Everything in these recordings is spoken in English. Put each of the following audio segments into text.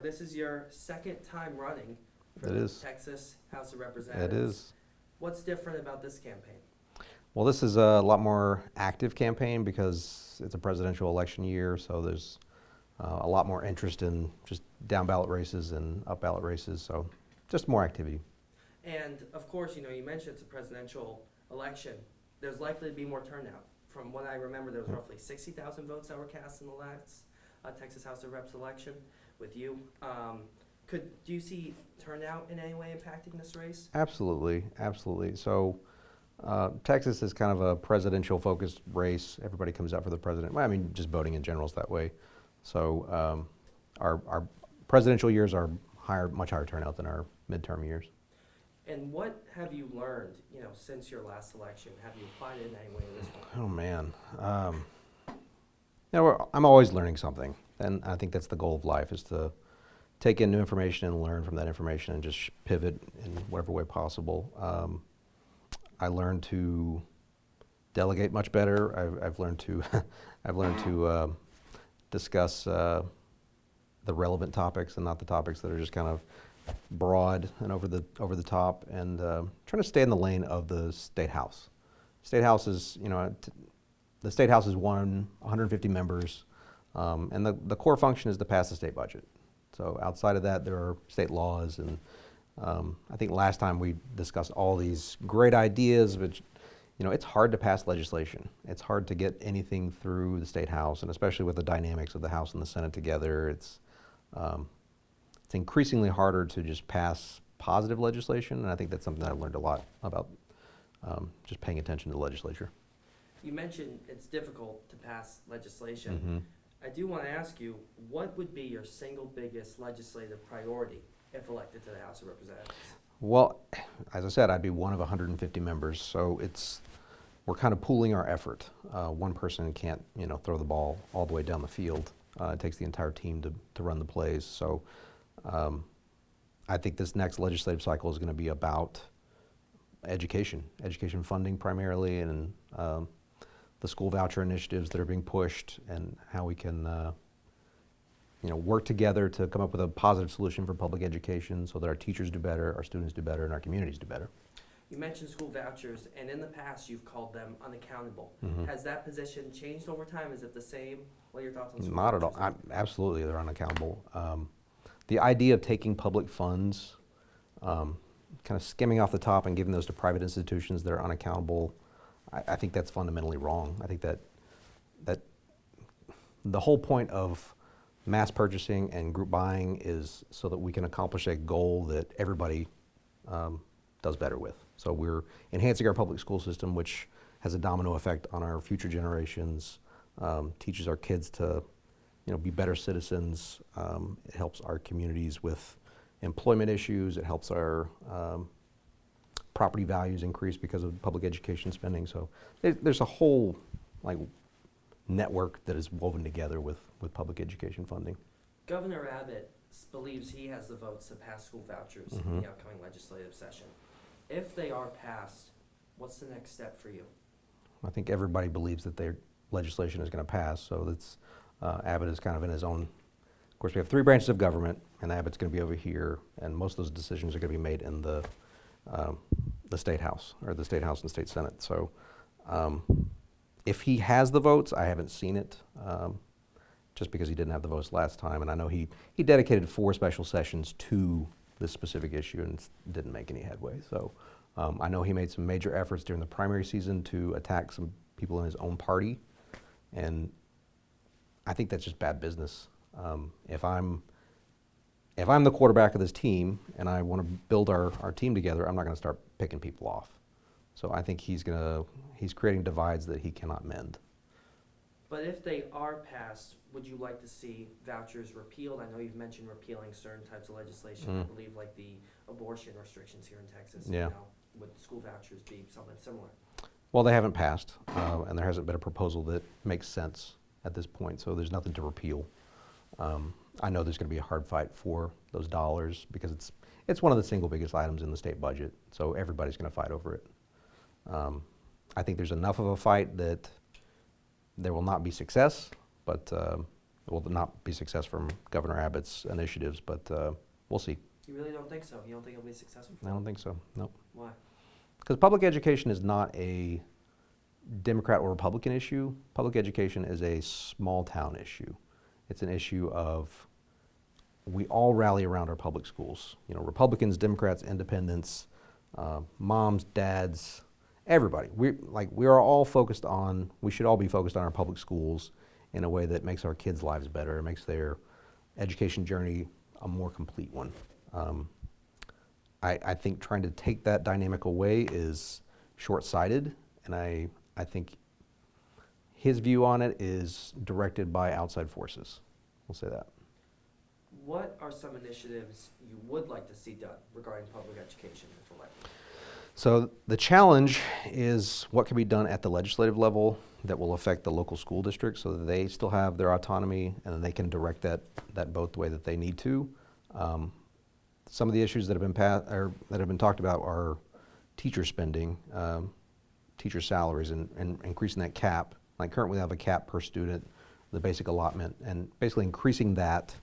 this is your second time running for It the is. Texas House of Representatives. It is. What's different about this campaign? Well, this is a lot more active campaign because it's a presidential election year, so there's a lot more interest in just down ballot races and up ballot races, so just more activity. And of course, you mentioned it's a presidential election. There's likely to be more turnout. From what I remember, there was roughly 60,000 votes that were cast in the last Texas House of Reps election with you. Do you see turnout in any way impacting this race? Absolutely, absolutely. So Texas is kind of a presidential focused race. Everybody comes out for the president. Well, I mean, just voting in general is that way. So our presidential years are much higher turnout than our midterm years. And what have you learned, since your last election? Have you applied it in any way to this one? Oh man, I'm always learning something, and I think that's the goal of life: is to take in new information and learn from that information, and just pivot in whatever way possible. I learned to delegate much better. I've learned to discuss the relevant topics and not the topics that are just kind of broad and over the top, and trying to stay in the lane of the state house. State house is, the state house is 150 members, and the core function is to pass the state budget. So outside of that, there are state laws, and I think last time we discussed all these great ideas, but it's hard to pass legislation. It's hard to get anything through the state house, and especially with the dynamics of the House and the Senate together, it's increasingly harder to just pass positive legislation, and I think that's something that I learned a lot about, just paying attention to the legislature. You mentioned it's difficult to pass legislation. Mm-hmm. I do want to ask you, what would be your single biggest legislative priority if elected to the House of Representatives? Well, as I said, I'd be one of 150 members, so we're kind of pooling our effort. One person can't, throw the ball all the way down the field. It takes the entire team to run the plays. So I think this next legislative cycle is going to be about education funding primarily, and the school voucher initiatives that are being pushed, and how we can work together to come up with a positive solution for public education so that our teachers do better, our students do better, and our communities do better. You mentioned school vouchers, and in the past you've called them unaccountable. Mm-hmm. Has that position changed over time? Is it the same? What are your thoughts on school Not vouchers? at all. Absolutely, they're unaccountable. The idea of taking public funds, kind of skimming off the top and giving those to private institutions that are unaccountable, I think that's fundamentally wrong. I think that the whole point of mass purchasing and group buying is so that we can accomplish a goal that everybody does better with. So we're enhancing our public school system, which has a domino effect on our future generations, teaches our kids to be better citizens. It helps our communities with employment issues. It helps our property values increase because of public education spending. So there's a whole network that is woven together with public education funding. Governor Abbott believes he has the votes to pass school vouchers Mm-hmm. in the upcoming legislative session. If they are passed, what's the next step for you? I think everybody believes that their legislation is going to pass, so that's Abbott is kind of in his own. Of course, we have three branches of government, and Abbott's going to be over here, and most of those decisions are going to be made in the state house, or the state house and state senate. So if he has the votes, I haven't seen it, just because he didn't have the votes last time, and I know he dedicated 4 special sessions to this specific issue and didn't make any headway. So I know he made some major efforts during the primary season to attack some people in his own party, and I think that's just bad business. If I'm the quarterback of this team and I want to build our team together, I'm not going to start picking people off. So I think he's creating divides that he cannot mend. But if they are passed, would you like to see vouchers repealed? I know you've mentioned repealing certain types of legislation. I believe like the abortion restrictions here in Texas. Yeah. Would school vouchers be something similar? Well, they haven't passed, and there hasn't been a proposal that makes sense at this point, so there's nothing to repeal. I know there's going to be a hard fight for those dollars because it's one of the single biggest items in the state budget, so everybody's going to fight over it. I think there's enough of a fight that there will not be success, but will not be success from Governor Abbott's initiatives, but we'll see. You really don't think so? You don't think it'll be successful? I don't think so, no. Why? Because public education is not a Democrat or Republican issue. Public education is a small town issue. It's an issue of we all rally around our public schools. You know, Republicans, Democrats, independents, moms, dads, everybody. We are all focused on, we should all be focused on our public schools in a way that makes our kids' lives better, makes their education journey a more complete one. I think trying to take that dynamic away is short-sighted, and I think his view on it is directed by outside forces. We'll say that. What are some initiatives you would like to see done regarding public education if elected? So the challenge is what can be done at the legislative level that will affect the local school districts so that they still have their autonomy and they can direct that vote the way that they need to. Some of the issues that have been talked about are teacher spending, teacher salaries, and increasing that cap. Like currently we have a cap per student, the basic allotment, and basically increasing that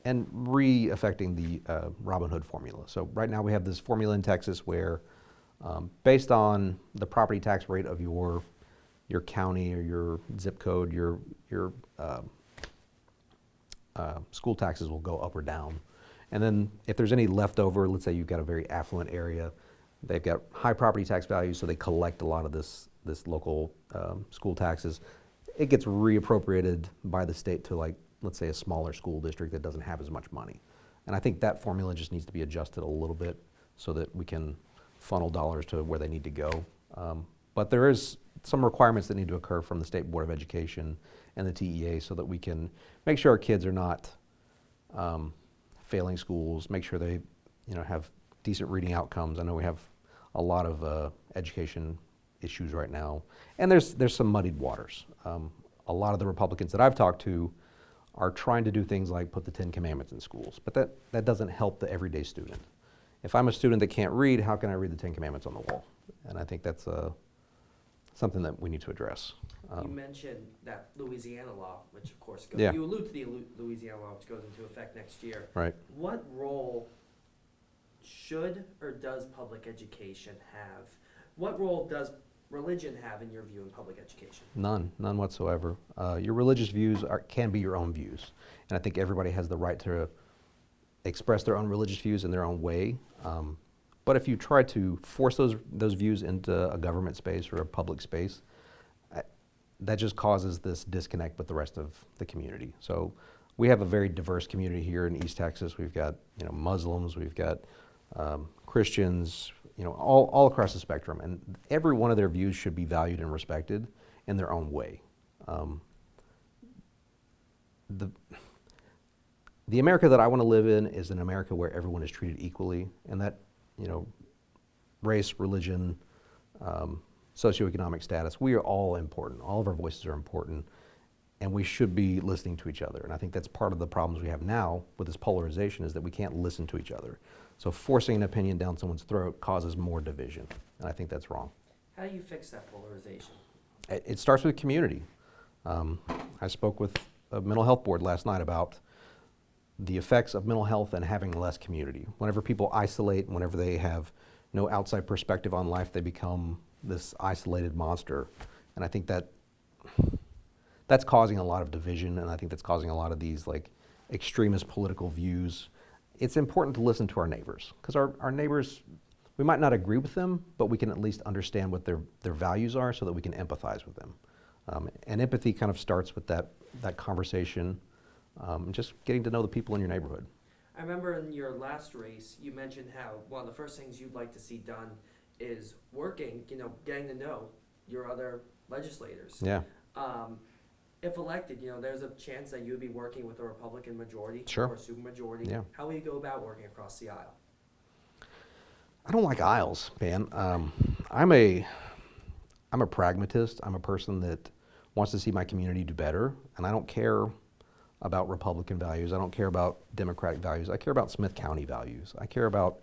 and re-affecting the Robin Hood formula. So right now we have this formula in Texas where based on the property tax rate of your county or your zip code, your school taxes will go up or down. And then if there's any leftover, let's say you've got a very affluent area, they've got high property tax values, so they collect a lot of this local school taxes. It gets reappropriated by the state to, like, let's say a smaller school district that doesn't have as much money. And I think that formula just needs to be adjusted a little bit so that we can funnel dollars to where they need to go. But there is some requirements that need to occur from the State Board of Education and the TEA so that we can make sure our kids are not failing schools, make sure they have decent reading outcomes. I know we have a lot of education issues right now, and there's some muddied waters. A lot of the Republicans that I've talked to are trying to do things like put the 10 Commandments in schools, but that doesn't help the everyday student. If I'm a student that can't read, how can I read the 10 Commandments on the wall? And I think that's something that we need to address. You mentioned that Louisiana law, which of course Yeah. you allude to the Louisiana law, which goes into effect next year. Right. What role should or does public education have? What role does religion have, in your view, in public education? None whatsoever. Your religious views can be your own views, and I think everybody has the right to express their own religious views in their own way. But if you try to force those views into a government space or a public space, that just causes this disconnect with the rest of the community. So we have a very diverse community here in East Texas. We've got Muslims, we've got Christians, all across the spectrum, and every one of their views should be valued and respected in their own way. The America that I want to live in is an America where everyone is treated equally, and that race, religion, socioeconomic status, we are all important. All of our voices are important, and we should be listening to each other. And I think that's part of the problems we have now with this polarization, is that we can't listen to each other. So forcing an opinion down someone's throat causes more division, and I think that's wrong. How do you fix that polarization? It starts with community. I spoke with a mental health board last night about the effects of mental health and having less community. Whenever people isolate, whenever they have no outside perspective on life, they become this isolated monster. And I think that's causing a lot of division, and I think that's causing a lot of these extremist political views. It's important to listen to our neighbors, because our neighbors, we might not agree with them, but we can at least understand what their values are so that we can empathize with them. And empathy kind of starts with that conversation, just getting to know the people in your neighborhood. I remember in your last race, you mentioned how one of the first things you'd like to see done is working, getting to know your other legislators. Yeah. If elected, there's a chance that you would be working with a Republican majority Sure. or a supermajority. Yeah. How will you go about working across the aisle? I don't like aisles, man. I'm a pragmatist. I'm a person that wants to see my community do better, and I don't care about Republican values. I don't care about Democratic values. I care about Smith County values. I care about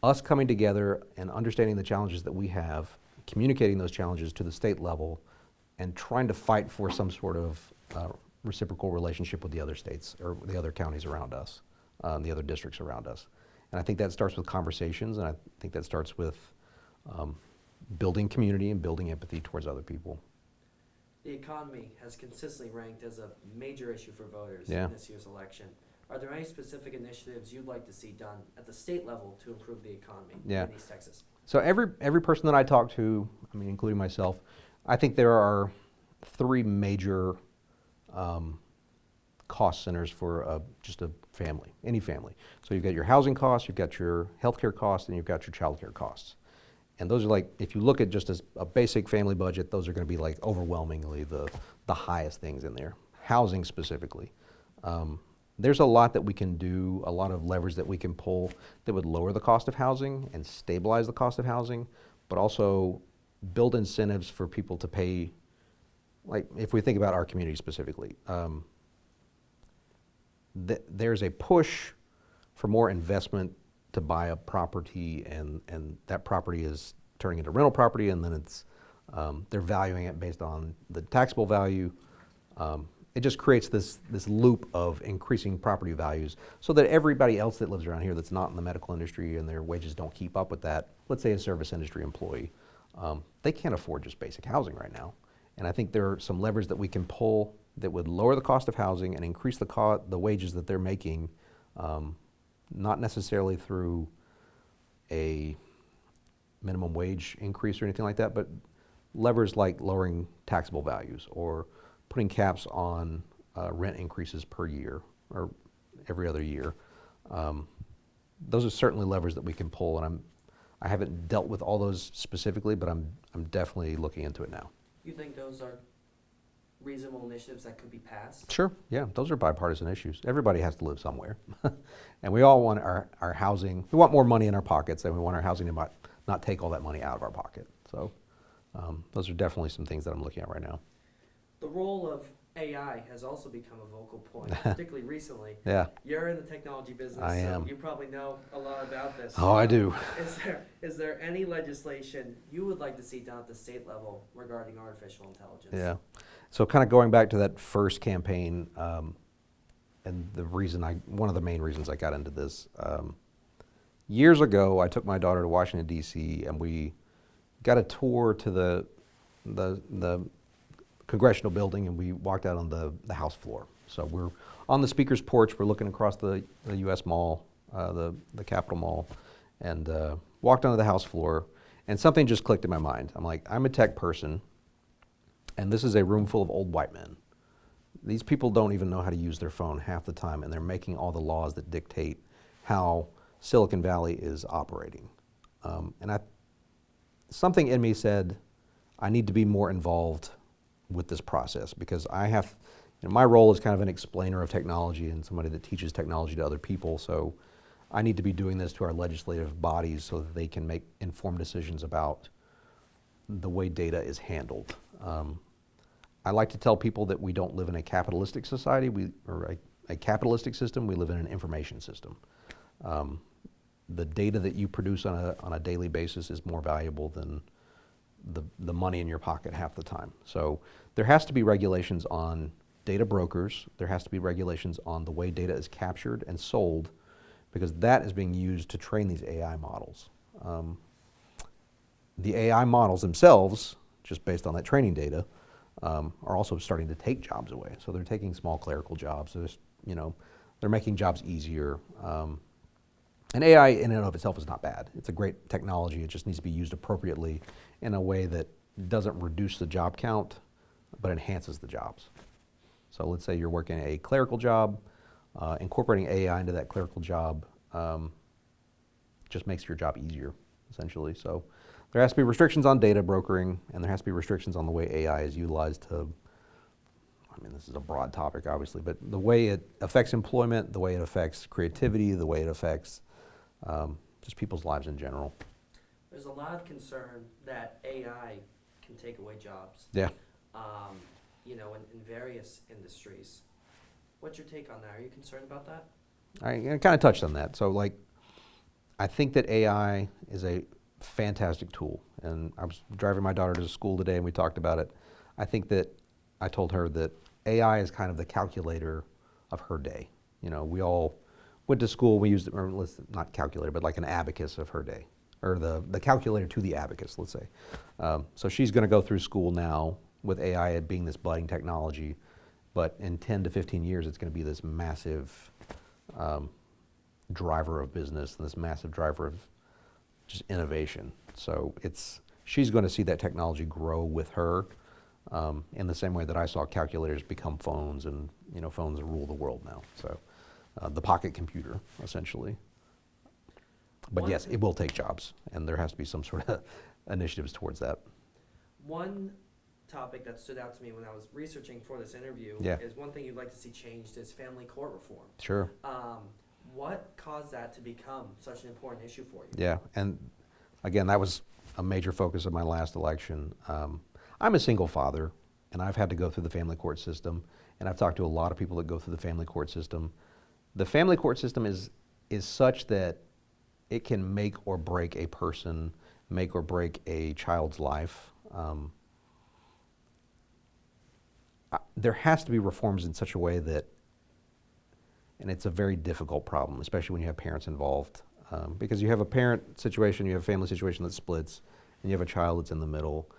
us coming together and understanding the challenges that we have, communicating those challenges to the state level, and trying to fight for some sort of reciprocal relationship with the other states or the other counties around us, the other districts around us. And I think that starts with conversations, and I think that starts with building community and building empathy towards other people. The economy has consistently ranked as a major issue for voters Yeah. in this year's election. Are there any specific initiatives you'd like to see done at the state level to improve the economy Yeah. in East Texas? So every person that I talk to, I mean, including myself, I think there are three major cost centers for just a family, any family. So you've got your housing costs, you've got your healthcare costs, and you've got your childcare costs. And those are like, if you look at just as a basic family budget, those are going to be like overwhelmingly the highest things in there. Housing specifically. There's a lot that we can do, a lot of levers that we can pull that would lower the cost of housing and stabilize the cost of housing, but also build incentives for people to pay, like if we think about our community specifically, there's a push for more investment to buy a property, and that property is turning into rental property, and then it's they're valuing it based on the taxable value. It just creates this loop of increasing property values so that everybody else that lives around here that's not in the medical industry and their wages don't keep up with that, let's say a service industry employee, they can't afford just basic housing right now. And I think there are some levers that we can pull that would lower the cost of housing and increase the wages that they're making, not necessarily through a minimum wage increase or anything like that, but levers like lowering taxable values or putting caps on rent increases per year or every other year. Those are certainly levers that we can pull, and I haven't dealt with all those specifically, but I'm definitely looking into it now. You think those are reasonable initiatives that could be passed? Sure, yeah, those are bipartisan issues. Everybody has to live somewhere. And we all want our housing, we want more money in our pockets, and we want our housing to not take all that money out of our pocket. So those are definitely some things that I'm looking at right now. The role of AI has also become a vocal point, particularly recently. Yeah. You're in the technology business, I am. so you probably know a lot about this. Oh, I do. Is there any legislation you would like to see done at the state level regarding artificial intelligence? Yeah. So kind of going back to that first campaign, and one of the main reasons I got into this, years ago, I took my daughter to Washington, D.C., and we got a tour to the congressional building, and we walked out on the House floor. So we're on the speaker's porch, we're looking across the U.S. Mall, the Capitol Mall, and walked onto the House floor, and something just clicked in my mind. I'm like, I'm a tech person, and this is a room full of old white men. These people don't even know how to use their phone half the time, and they're making all the laws that dictate how Silicon Valley is operating. Something in me said, I need to be more involved with this process, because my role is kind of an explainer of technology and somebody that teaches technology to other people, so I need to be doing this to our legislative bodies so that they can make informed decisions about the way data is handled. I like to tell people that we don't live in a capitalistic society, or a capitalistic system, we live in an information system. The data that you produce on a daily basis is more valuable than the money in your pocket half the time. So there has to be regulations on data brokers, there has to be regulations on the way data is captured and sold, because that is being used to train these AI models. The AI models themselves, just based on that training data, are also starting to take jobs away. So they're taking small clerical jobs, they're making jobs easier. And AI in and of itself is not bad. It's a great technology. It just needs to be used appropriately in a way that doesn't reduce the job count, but enhances the jobs. So let's say you're working a clerical job, incorporating AI into that clerical job just makes your job easier, essentially. So there has to be restrictions on data brokering, and there has to be restrictions on the way AI is utilized this is a broad topic, obviously, but the way it affects employment, the way it affects creativity, the way it affects just people's lives in general. There's a lot of concern that AI can take away jobs. Yeah. In various industries. What's your take on that? Are you concerned about that? I kind of touched on that. So, I think that AI is a fantastic tool, and I was driving my daughter to school today, and we talked about it. I think that I told her that AI is kind of the calculator of her day. You know, we all went to school, we used, or not calculator, but like an abacus of her day, or the calculator to the abacus, let's say. So she's going to go through school now with AI being this budding technology, but in 10 to 15 years, it's going to be this massive driver of business and this massive driver of just innovation. So she's going to see that technology grow with her in the same way that I saw calculators become phones, and phones rule the world now. So the pocket computer, essentially. But yes, it will take jobs, and there has to be some sort of initiatives towards that. One topic that stood out to me when I was researching for this interview is one thing you'd like to see changed is family court reform. Sure. What caused that to become such an important issue for you? Yeah, and again, that was a major focus of my last election. I'm a single father, and I've had to go through the family court system, and I've talked to a lot of people that go through the family court system. The family court system is such that it can make or break a person, make or break a child's life. There has to be reforms in such a way that, and it's a very difficult problem, especially when you have parents involved, because you have a parent situation, you have a family situation that splits, and you have a child that's in the middle,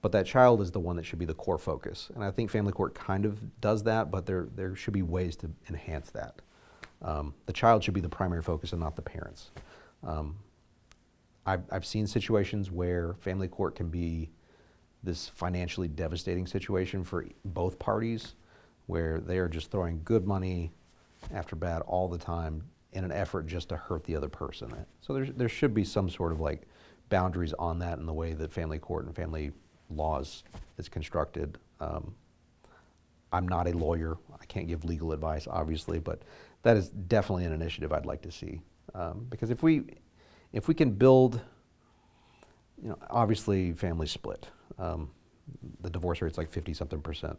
but that child is the one that should be the core focus. And I think family court kind of does that, but there should be ways to enhance that. The child should be the primary focus and not the parents. I've seen situations where family court can be this financially devastating situation for both parties, where they are just throwing good money after bad all the time in an effort just to hurt the other person. So there should be some sort of like boundaries on that in the way that family court and family laws is constructed. I'm not a lawyer. I can't give legal advice, obviously, but that is definitely an initiative I'd like to see. Because if we can build, obviously families split. The divorce rate's like 50-something%.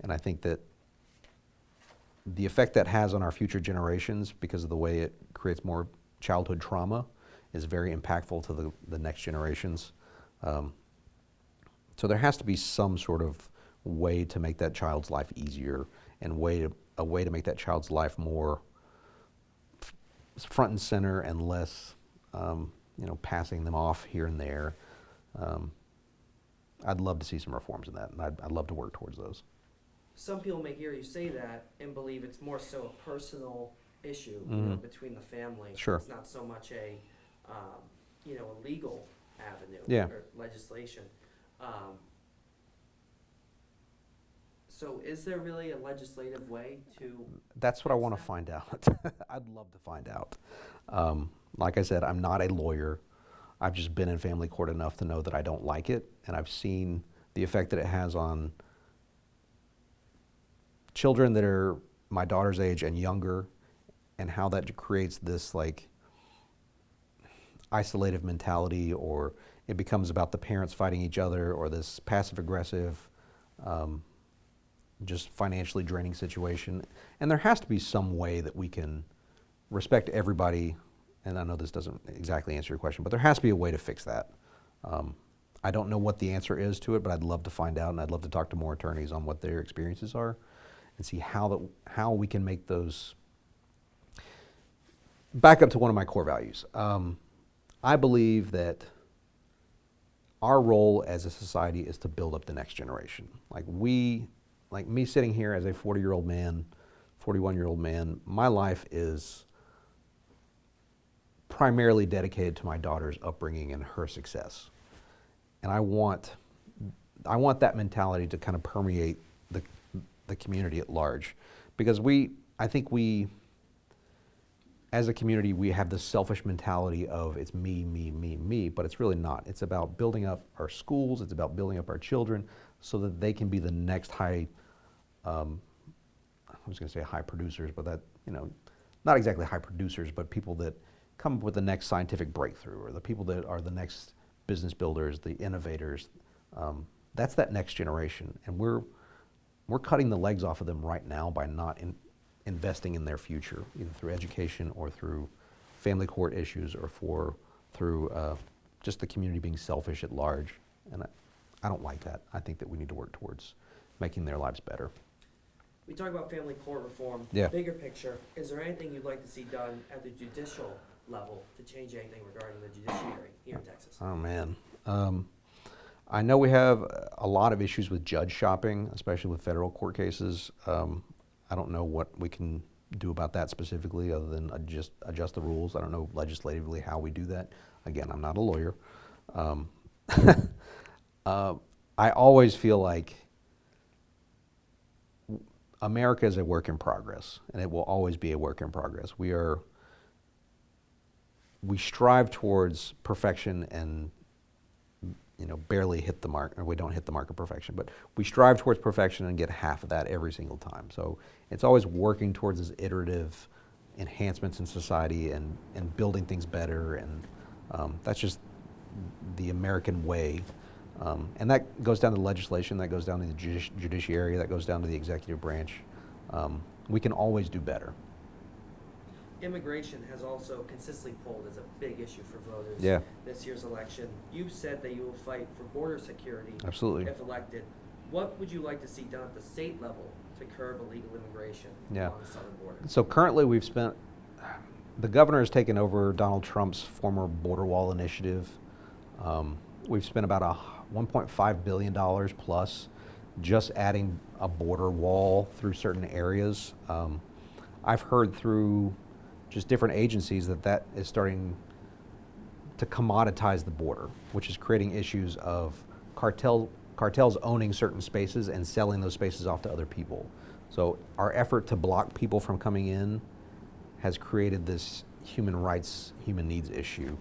And I think that the effect that has on our future generations, because of the way it creates more childhood trauma, is very impactful to the next generations. So there has to be some sort of way to make that child's life easier, and a way to make that child's life more front and center and less, passing them off here and there. I'd love to see some reforms in that, and I'd love to work towards those. Some people may hear you say that and believe it's more so a personal issue between the family. Sure. It's not so much a legal avenue or legislation. So is there really a legislative way to... That's what I want to find out. I'd love to find out. Like I said, I'm not a lawyer. I've just been in family court enough to know that I don't like it, and I've seen the effect that it has on children that are my daughter's age and younger, and how that creates this like isolative mentality, or it becomes about the parents fighting each other, or this passive aggressive, just financially draining situation. And there has to be some way that we can respect everybody. And I know this doesn't exactly answer your question, but there has to be a way to fix that. I don't know what the answer is to it, but I'd love to find out, and I'd love to talk to more attorneys on what their experiences are and see how we can make those. Back up to one of my core values. I believe that our role as a society is to build up the next generation. Like me sitting here as a 40-year-old man, 41-year-old man, my life is primarily dedicated to my daughter's upbringing and her success. And I want that mentality to kind of permeate the community at large, because I think as a community, we have this selfish mentality of it's me, me, me, me, but it's really not. It's about building up our schools, it's about building up our children so that they can be the next high, I was going to say high producers, but that, not exactly high producers, but people that come up with the next scientific breakthrough, or the people that are the next business builders, the innovators. That's that next generation, and we're cutting the legs off of them right now by not investing in their future, either through education or through family court issues, or through just the community being selfish at large. And I don't like that. I think that we need to work towards making their lives better. We talk about family court reform. Yeah. Bigger picture, is there anything you'd like to see done at the judicial level to change anything regarding the judiciary here in Texas? Oh, man. I know we have a lot of issues with judge shopping, especially with federal court cases. I don't know what we can do about that specifically other than adjust the rules. I don't know legislatively how we do that. Again, I'm not a lawyer. I always feel like America is a work in progress, and it will always be a work in progress. We strive towards perfection and barely hit the mark, or we don't hit the mark of perfection, but we strive towards perfection and get half of that every single time. So it's always working towards this iterative enhancements in society and building things better, and that's just the American way. And that goes down to legislation, that goes down to the judiciary, that goes down to the executive branch. We can always do better. Immigration has also consistently polled as a big issue for voters this year's election. You said that you will fight for border security Absolutely. if elected. What would you like to see done at the state level to curb illegal immigration along the southern border? So currently the governor has taken over Donald Trump's former border wall initiative. We've spent about $1.5 billion plus just adding a border wall through certain areas. I've heard through just different agencies that is starting to commoditize the border, which is creating issues of cartels owning certain spaces and selling those spaces off to other people. So our effort to block people from coming in has created this human rights, human needs issue.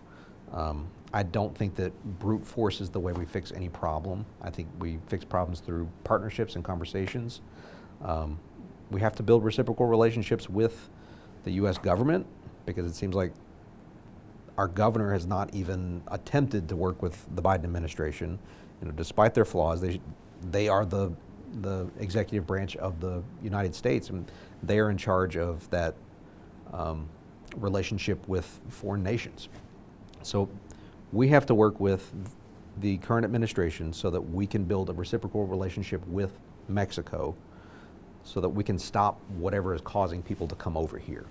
I don't think that brute force is the way we fix any problem. I think we fix problems through partnerships and conversations. We have to build reciprocal relationships with the U.S. government, because it seems like our governor has not even attempted to work with the Biden administration. Despite their flaws, they are the executive branch of the United States, and they are in charge of that relationship with foreign nations. So we have to work with the current administration so that we can build a reciprocal relationship with Mexico, so that we can stop whatever is causing people to come over here.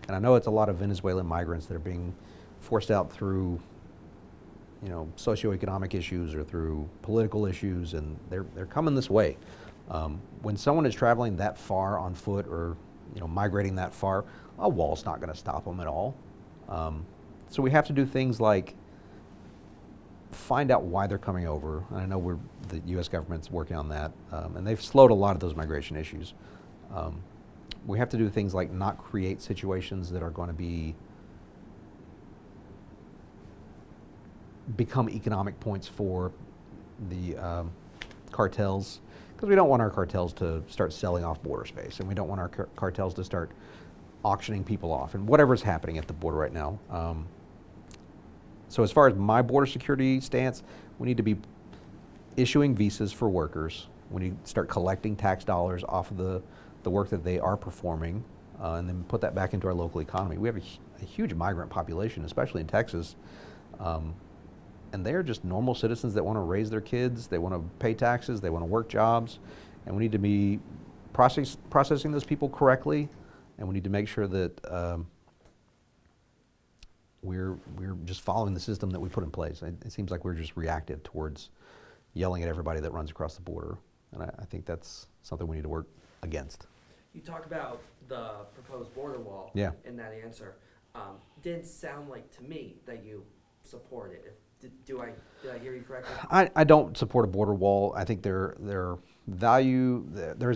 And I know it's a lot of Venezuelan migrants that are being forced out through, socioeconomic issues or through political issues, and they're coming this way. When someone is traveling that far on foot or, migrating that far, a wall's not going to stop them at all. So we have to do things like find out why they're coming over. And I know the U.S. government's working on that, and they've slowed a lot of those migration issues. We have to do things like not create situations that are going to become economic points for the cartels, because we don't want our cartels to start selling off border space, and we don't want our cartels to start auctioning people off, and whatever's happening at the border right now. So as far as my border security stance, we need to be issuing visas for workers. We need to start collecting tax dollars off of the work that they are performing, and then put that back into our local economy. We have a huge migrant population, especially in Texas, and they're just normal citizens that want to raise their kids, they want to pay taxes, they want to work jobs, and we need to be processing those people correctly, and we need to make sure that we're just following the system that we put in place. It seems like we're just reactive towards yelling at everybody that runs across the border, and I think that's something we need to work against. You talk about the proposed border wall in that answer. Didn't sound like to me that you support it. Did I hear you correctly? I don't support a border wall. I think there is a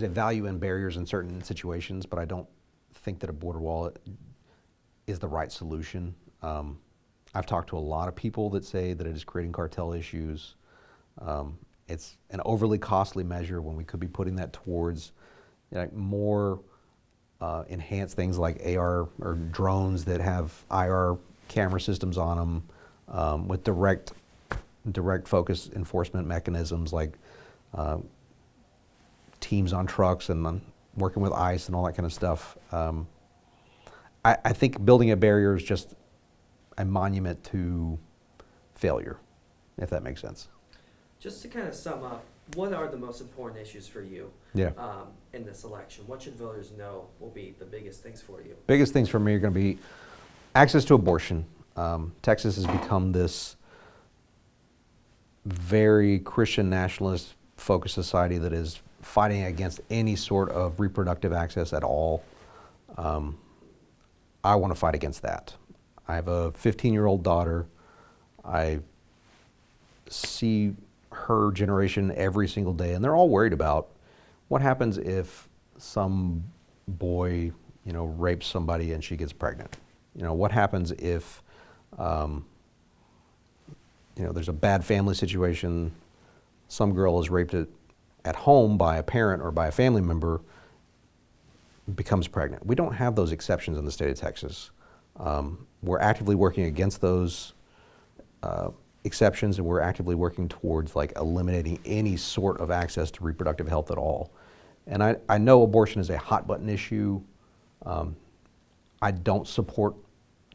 value in barriers in certain situations, but I don't think that a border wall is the right solution. I've talked to a lot of people that say that it is creating cartel issues. It's an overly costly measure when we could be putting that towards more enhanced things like AR or drones that have IR camera systems on them, with direct focus enforcement mechanisms like teams on trucks and working with ICE and all that kind of stuff. I think building a barrier is just a monument to failure, if that makes sense. Just to kind of sum up, what are the most important issues for you Yeah. in this election? What should voters know will be the biggest things for you? Biggest things for me are going to be access to abortion. Texas has become this very Christian nationalist focused society that is fighting against any sort of reproductive access at all. I want to fight against that. I have a 15-year-old daughter. I see her generation every single day, and they're all worried about what happens if some boy, rapes somebody and she gets pregnant. What happens if, there's a bad family situation, some girl is raped at home by a parent or by a family member, becomes pregnant. We don't have those exceptions in the state of Texas. We're actively working against those exceptions, and we're actively working towards eliminating any sort of access to reproductive health at all. And I know abortion is a hot button issue. I don't support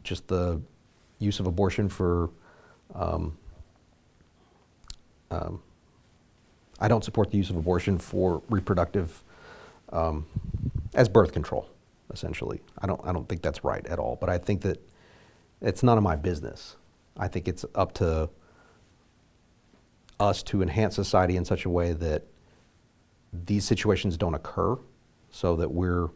just the use of abortion for I don't support the use of abortion for reproductive as birth control, essentially. I don't think that's right at all. But I think that it's none of my business. I think it's up to us to enhance society in such a way that these situations don't occur, so that we're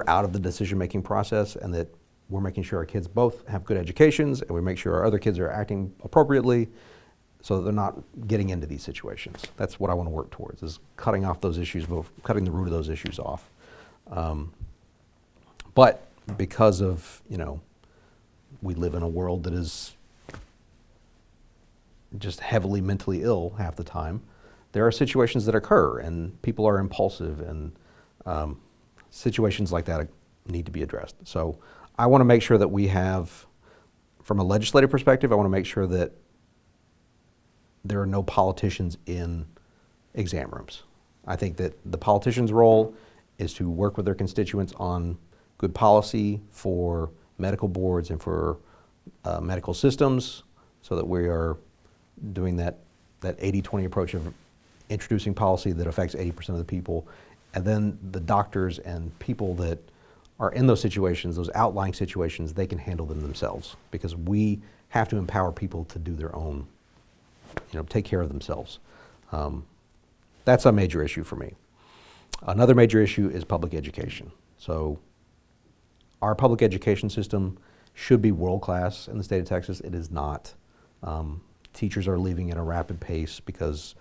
out of the decision-making process, and that we're making sure our kids both have good educations, and we make sure our other kids are acting appropriately, so that they're not getting into these situations. That's what I want to work towards, is cutting off those issues, cutting the root of those issues off. But because of, we live in a world that is just heavily mentally ill half the time, there are situations that occur, and people are impulsive, and situations like that need to be addressed. So I want to make sure that we have, from a legislative perspective, I want to make sure that there are no politicians in exam rooms. I think that the politician's role is to work with their constituents on good policy for medical boards and for medical systems, so that we are doing that 80-20 approach of introducing policy that affects 80% of the people. And then the doctors and people that are in those situations, those outlying situations, they can handle them themselves, because we have to empower people to do their own, take care of themselves. That's a major issue for me. Another major issue is public education. So our public education system should be world-class in the state of Texas. It is not. Teachers are leaving at a rapid pace because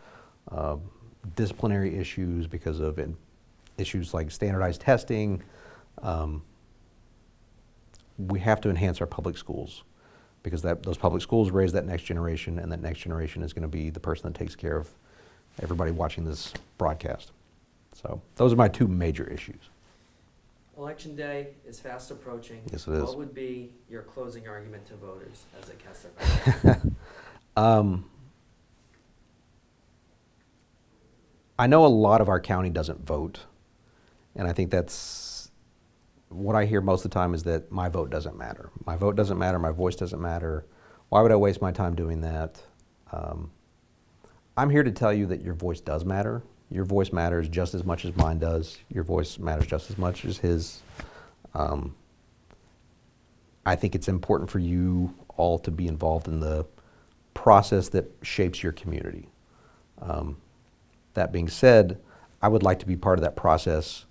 of disciplinary issues, because of issues like standardized testing. We have to enhance our public schools, because those public schools raise that next generation, and that next generation is going to be the person that takes care of everybody watching this broadcast. So those are my two major issues. Election day is fast approaching. Yes, it is. What would be your closing argument to voters as they cast their vote? I know a lot of our county doesn't vote, and I think that's what I hear most of the time, is that my vote doesn't matter. My vote doesn't matter, my voice doesn't matter. Why would I waste my time doing that? I'm here to tell you that your voice does matter. Your voice matters just as much as mine does. Your voice matters just as much as his. I think it's important for you all to be involved in the process that shapes your community. That being said, I would like to be part of that process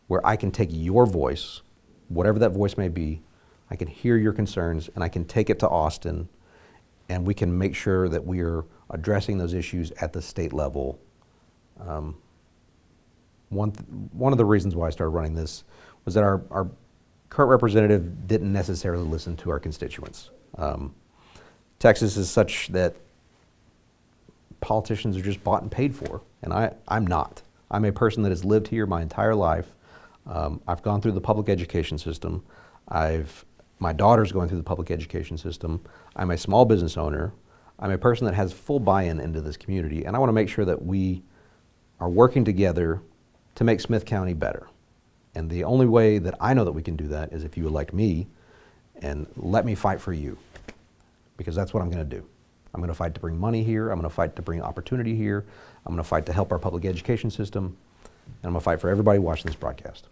where I can take your voice, whatever that voice may be, I can hear your concerns, and I can take it to Austin, and we can make sure that we are addressing those issues at the state level. One of the reasons why I started running this was that our current representative didn't necessarily listen to our constituents. Texas is such that politicians are just bought and paid for, and I'm not. I'm a person that has lived here my entire life. I've gone through the public education system. My daughter's going through the public education system. I'm a small business owner. I'm a person that has full buy-in into this community, and I want to make sure that we are working together to make Smith County better. And the only way that I know that we can do that is if you elect me and let me fight for you, because that's what I'm going to do. I'm going to fight to bring money here. I'm going to fight to bring opportunity here. I'm going to fight to help our public education system. And I'm going to fight for everybody watching this broadcast.